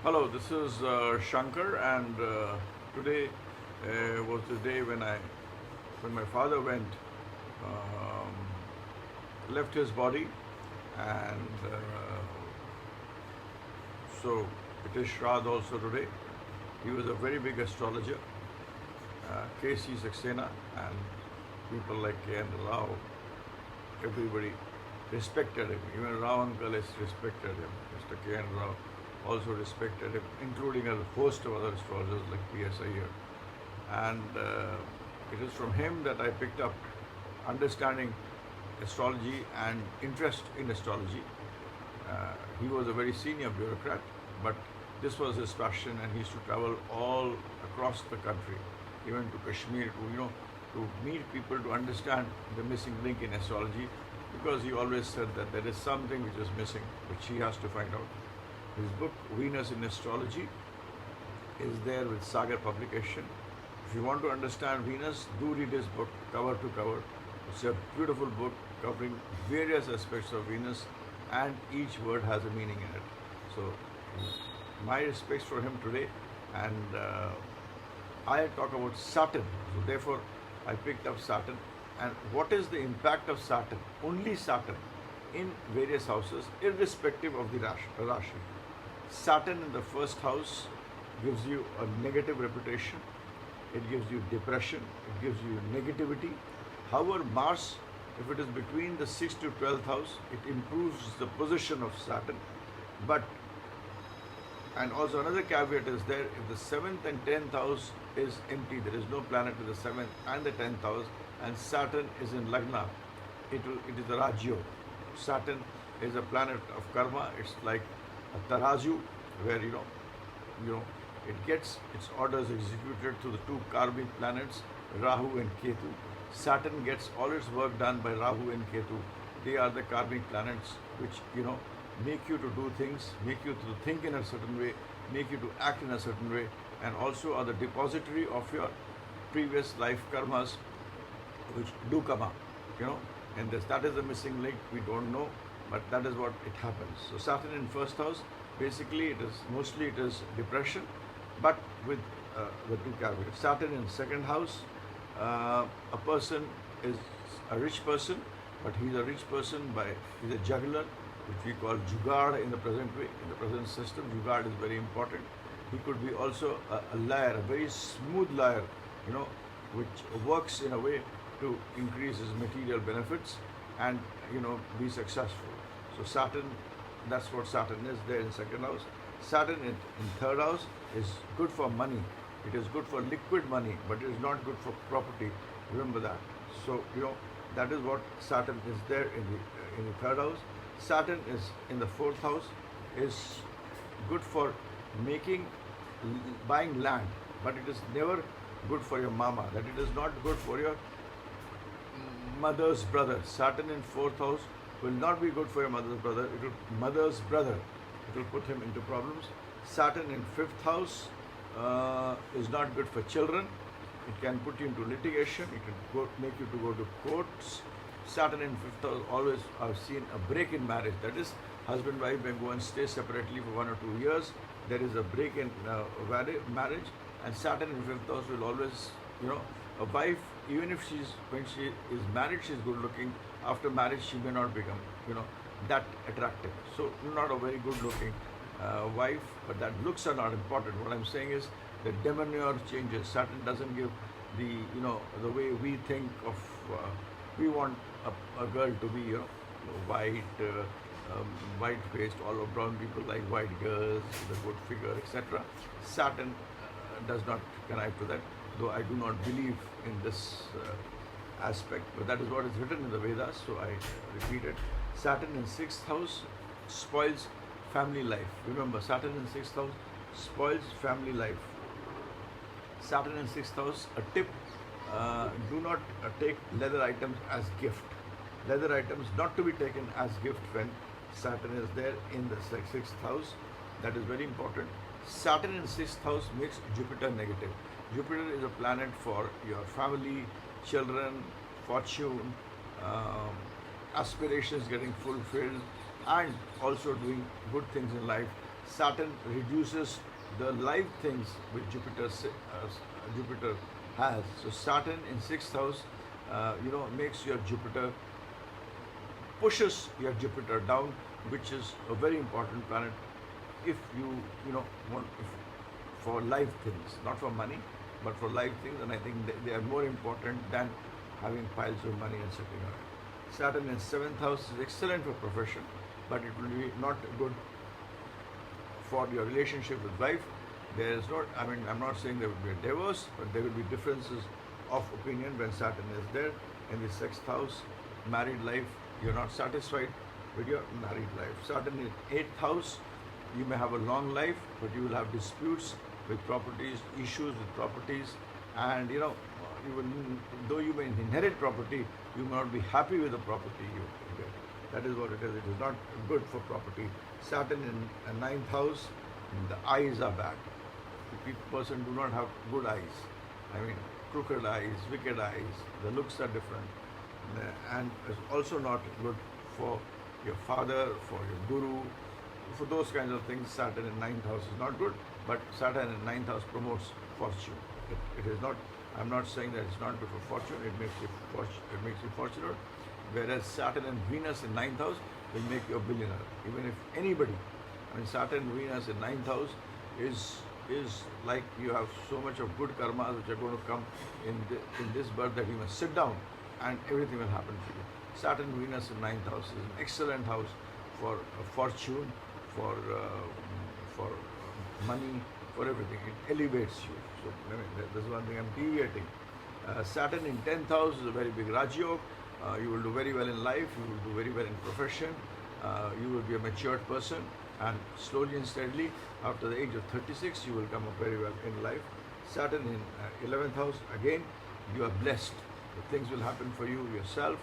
Hello, this is Shanker, and today was the day when my father left his body, and so it is Shraddh also today. He was a very big astrologer, K.C. Saxena, and people like K.N. Rao, everybody respected him. Even Rao uncle has respected him. Mr. K.N. Rao also respected him, including a host of other astrologers like P.S. Iyer. And it is from him that I picked up understanding astrology and interest in astrology. He was a very senior bureaucrat, but this was his passion, and he used to travel all across the country, even to Kashmir, to meet people, to understand the missing link in astrology, because he always said that there is something which is missing, which he has to find out. His book, Venus in Astrology, is there with Sagar publication. If you want to understand Venus, do read his book cover to cover. It's a beautiful book covering various aspects of Venus, and each word has a meaning in it. So, my respects for him today, and I talk about Saturn. So, therefore, I picked up Saturn. And what is the impact of Saturn? Only Saturn in various houses, irrespective of the Rashi. Saturn in the first house gives you a negative reputation, it gives you depression, it gives you negativity. However, Mars, if it is between the 6th to 12th house, it improves the position of Saturn. But, and also another caveat is there, if the 7th and 10th house is empty, there is no planet in the 7th and the 10th house, and Saturn is in Lagna, it is a Rajyo. Saturn is a planet of karma. It's like a tarazu, where it gets its orders executed through the two karmic planets, Rahu and Ketu. Saturn gets all its work done by Rahu and Ketu. They are the karmic planets which make you to do things, make you to think in a certain way, make you to act in a certain way, and also are the depository of your previous life karmas, which do come up, and that is the missing link. We don't know, but that is what it happens. So Saturn in first house, basically it is depression, but with the two caveats. Saturn in second house, a person is a rich person, but he's a rich person he's a juggler, which we call jugaad in the present way, in the present system. Jugaad is very important. He could be also a liar, a very smooth liar, which works in a way to increase his material benefits and be successful. So Saturn, that's what Saturn is there in second house. Saturn in third house is good for money. It is good for liquid money, but it is not good for property. Remember that. So that is what Saturn is there in the third house. Saturn is in the fourth house, is good for buying land, but it is never good for your mama. That it is not good for your mother's brother. Saturn in fourth house will not be good for your mother's brother. Mother's brother. It will put him into problems. Saturn in fifth house is not good for children. It can put you into litigation. It can make you to go to courts. Saturn in fifth house, always I've seen a break in marriage. That is, husband and wife may go and stay separately for 1 or 2 years. There is a break in marriage, and Saturn in fifth house will always, a wife, even if when she is married, she's good looking. After marriage, she may not become, that attractive. So, not a very good looking wife, but that looks are not important. What I'm saying is the demeanor changes. Saturn doesn't give the way we think of. We want a girl to be, white, white-faced. All of brown people like white girls with a good figure, etc. Saturn does not connive to that, though I do not believe in this aspect, but that is what is written in the Vedas, so I repeat it. Saturn in sixth house spoils family life. Remember, Saturn in sixth house spoils family life. Saturn in sixth house, a tip, do not take leather items as gift. Leather items not to be taken as gift when Saturn is there in the sixth house. That is very important. Saturn in sixth house makes Jupiter negative. Jupiter is a planet for your family, children, fortune, aspirations getting fulfilled, and also doing good things in life. Saturn reduces the live things which Jupiter has. So Saturn in sixth house, makes your Jupiter, pushes your Jupiter down, which is a very important planet if you want for live things, not for money, but for live things. And I think they are more important than having piles of money and sitting on it. Saturn in seventh house is excellent for profession, but it will be not good for your relationship with wife. There is not, I'm not saying there will be a divorce, but there will be differences of opinion when Saturn is there. In the sixth house, married life, you're not satisfied with your married life. Saturn in eighth house, you may have a long life, but you will have disputes with properties, issues with properties, and though you may inherit property, you may not be happy with the property you get. That is what it is. It is not good for property. Saturn in a ninth house, the eyes are bad. The person do not have good eyes. Crooked eyes, wicked eyes. The looks are different, and it's also not good for your father, for your guru, for those kinds of things. Saturn in ninth house is not good, but Saturn in ninth house promotes fortune. It is not. I'm not saying that it's not good for fortune. It makes you fortunate. Whereas Saturn and Venus in ninth house will make you a billionaire. Even if anybody, Saturn, Venus in ninth house is like you have so much of good karmas which are going to come in this birth that you must sit down and everything will happen to you. Saturn, Venus in ninth house is an excellent house for fortune, for money, for everything. It elevates you. So that's one thing I'm deviating. Saturn in 10th house is a very big Rajyog. You will do very well in life. You will do very well in profession. You will be a matured person, and slowly and steadily, after the age of 36, you will come up very well in life. Saturn in 11th house, again, you are blessed. Things will happen for you yourself.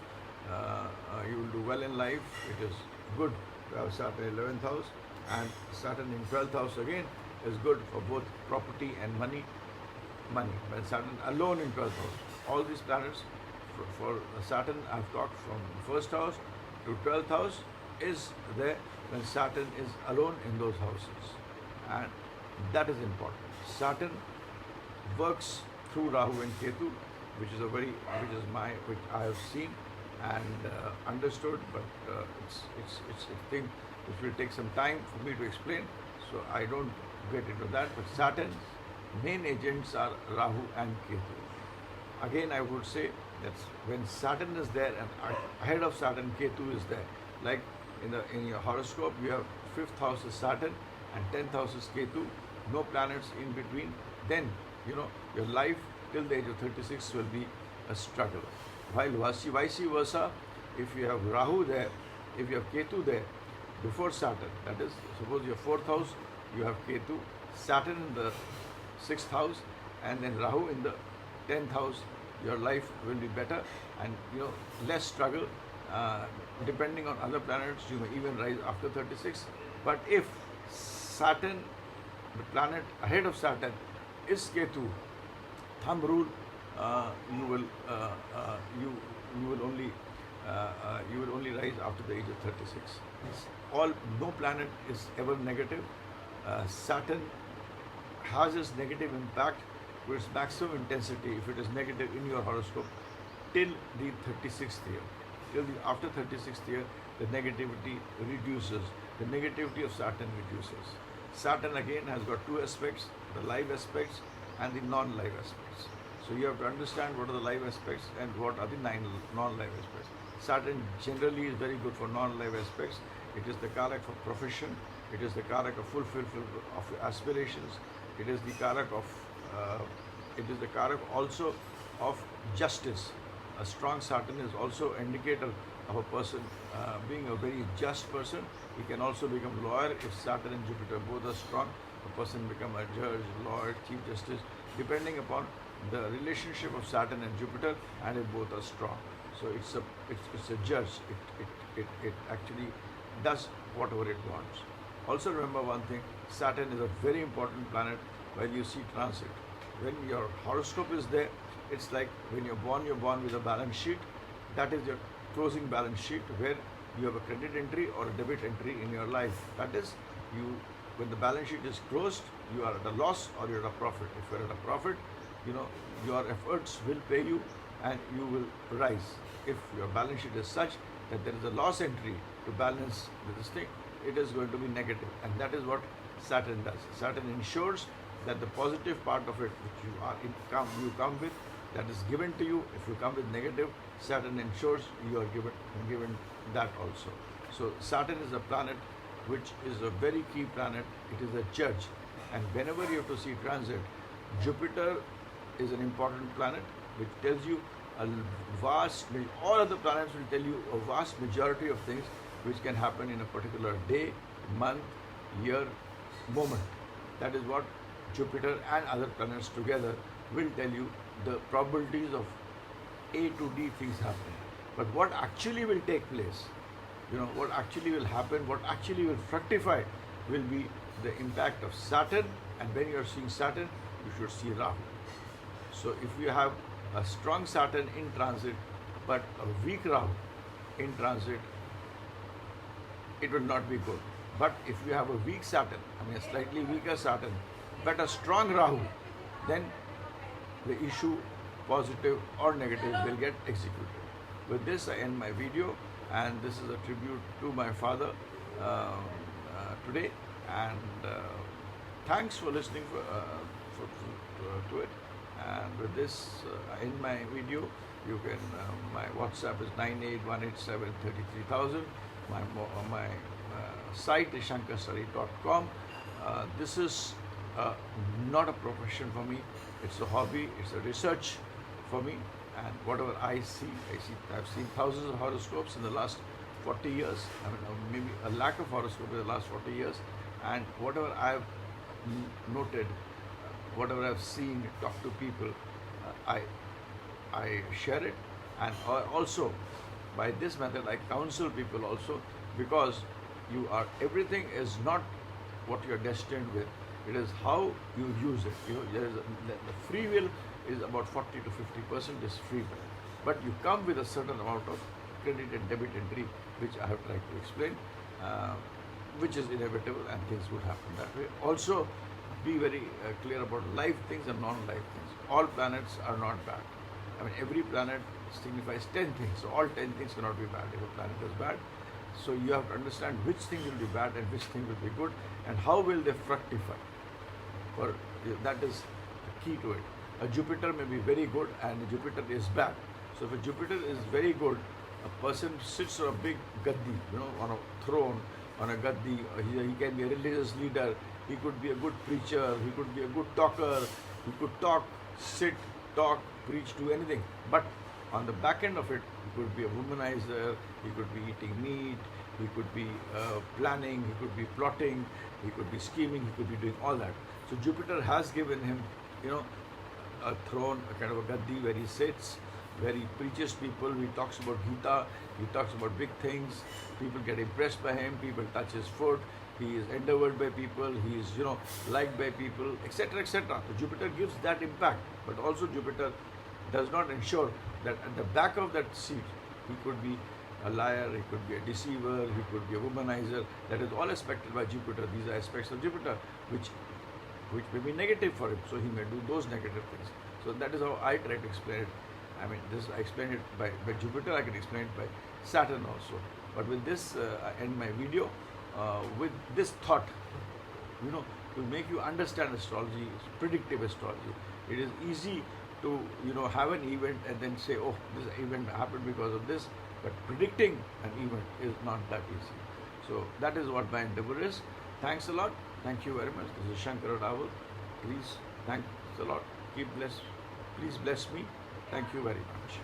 You will do well in life. It is good to have Saturn in 11th house, and Saturn in 12th house again is good for both property and money. When Saturn alone in 12th house, all these planets for Saturn, I've talked from first house to 12th house is there when Saturn is alone in those houses, and that is important. Saturn works through Rahu and Ketu, which I have seen and understood, but it's a thing which will take some time for me to explain, so I don't get into that. But Saturn's main agents are Rahu and Ketu. Again, I would say that when Saturn is there and ahead of Saturn, Ketu is there. Like in your horoscope, you have 5th house is Saturn and 10th house is Ketu. No planets in between. Then your life till the age of 36 will be a struggle. While vice versa, if you have Rahu there, if you have Ketu there before Saturn, that is, suppose your 4th house, you have Ketu, Saturn in the 6th house, and then Rahu in the 10th house, your life will be better and less struggle. Depending on other planets, you may even rise after 36. But if Saturn, the planet ahead of Saturn, is Ketu, thumb rule, you will only rise after the age of 36. No planet is ever negative. Saturn has its negative impact to its maximum intensity if it is negative in your horoscope till the 36th year. After 36th year, the negativity reduces. The negativity of Saturn reduces. Saturn again has got two aspects, the live aspects and the non-live aspects. So you have to understand what are the live aspects and what are the non-live aspects. Saturn generally is very good for non-live aspects. It is the karak for profession. It is the karak of fulfillment of aspirations. It is the karak also of justice. A strong Saturn is also an indicator of a person being a very just person. He can also become lawyer if Saturn and Jupiter both are strong. A person become a judge, lawyer, chief justice, depending upon the relationship of Saturn and Jupiter, and if both are strong. So it's a judge. It actually does whatever it wants. Also remember one thing: Saturn is a very important planet when you see transit. When your horoscope is there, it's like when you're born with a balance sheet. That is your closing balance sheet where you have a credit entry or a debit entry in your life. That is, when the balance sheet is closed, you are at a loss or you're at a profit. If you're at a profit, your efforts will pay you and you will rise. If your balance sheet is such that there is a loss entry to balance this thing, it is going to be negative, and that is what Saturn does. Saturn ensures that the positive part of it, which you come with, that is given to you. If you come with negative, Saturn ensures you are given that also. So Saturn is a planet which is a very key planet. It is a judge, and whenever you have to see transit, Jupiter is an important planet which tells you all other planets will tell you a vast majority of things which can happen in a particular day, month, year, moment. That is what Jupiter and other planets together will tell you, the probabilities of A to D things happening. But what actually will take place, what actually will happen, what actually will fructify will be the impact of Saturn. And when you are seeing Saturn, you should see Rahu. So if you have a strong Saturn in transit but a weak Rahu in transit, it will not be good. But if you have a weak Saturn, a slightly weaker Saturn, but a strong Rahu, then the issue, positive or negative, will get executed. With this, I end my video, and this is a tribute to my father today. And thanks for listening to it. And with this, I end my video. You can, my WhatsApp is 9818733,000. My site is shankerstudy.com. This is not a profession for me. It's a hobby. It's a research for me. And whatever I've seen thousands of horoscopes in the last 40 years. Maybe a lakh of horoscopes in the last 40 years. And whatever I've noted, whatever I've seen, talked to people, I share it. And also, by this method, I counsel people also, because everything is not what you're destined with. It is how you use it. The free will is about 40 to 50% is free will. But you come with a certain amount of credit and debit entry, which I have tried to explain, which is inevitable, and things would happen that way. Also, be very clear about life things and non-life things. All planets are not bad. Every planet signifies 10 things. So all 10 things cannot be bad if a planet is bad. So you have to understand which thing will be bad and which thing will be good, and how will they fructify. That is the key to it. A Jupiter may be very good and a Jupiter is bad. So if a Jupiter is very good, a person sits on a big gaddi, on a throne, on a gaddi. He can be a religious leader. He could be a good preacher. He could be a good talker. He could talk, sit, talk, preach, do anything. But on the back end of it, he could be a womanizer. He could be eating meat. He could be planning. He could be plotting. He could be scheming. He could be doing all that. So Jupiter has given him, a throne, a kind of a gaddi where he sits, where he preaches people. He talks about Gita. He talks about big things. People get impressed by him. People touch his foot. He is endeavored by people. He is, liked by people, etc., etc. So Jupiter gives that impact. But also Jupiter does not ensure that at the back of that seat, he could be a liar, he could be a deceiver, he could be a womanizer. That is all expected by Jupiter. These are aspects of Jupiter which may be negative for him. So he may do those negative things. So that is how I try to explain it. I explain it by Jupiter. I can explain it by Saturn also. But with this, I end my video with this thought, to make you understand astrology, predictive astrology. It is easy to, have an event and then say, oh, this event happened because of this. But predicting an event is not that easy. So that is what my endeavor is. Thanks a lot. Thank you very much. This is Shanker Adawal. Please, thanks a lot. Keep blessed. Please bless me. Thank you very much.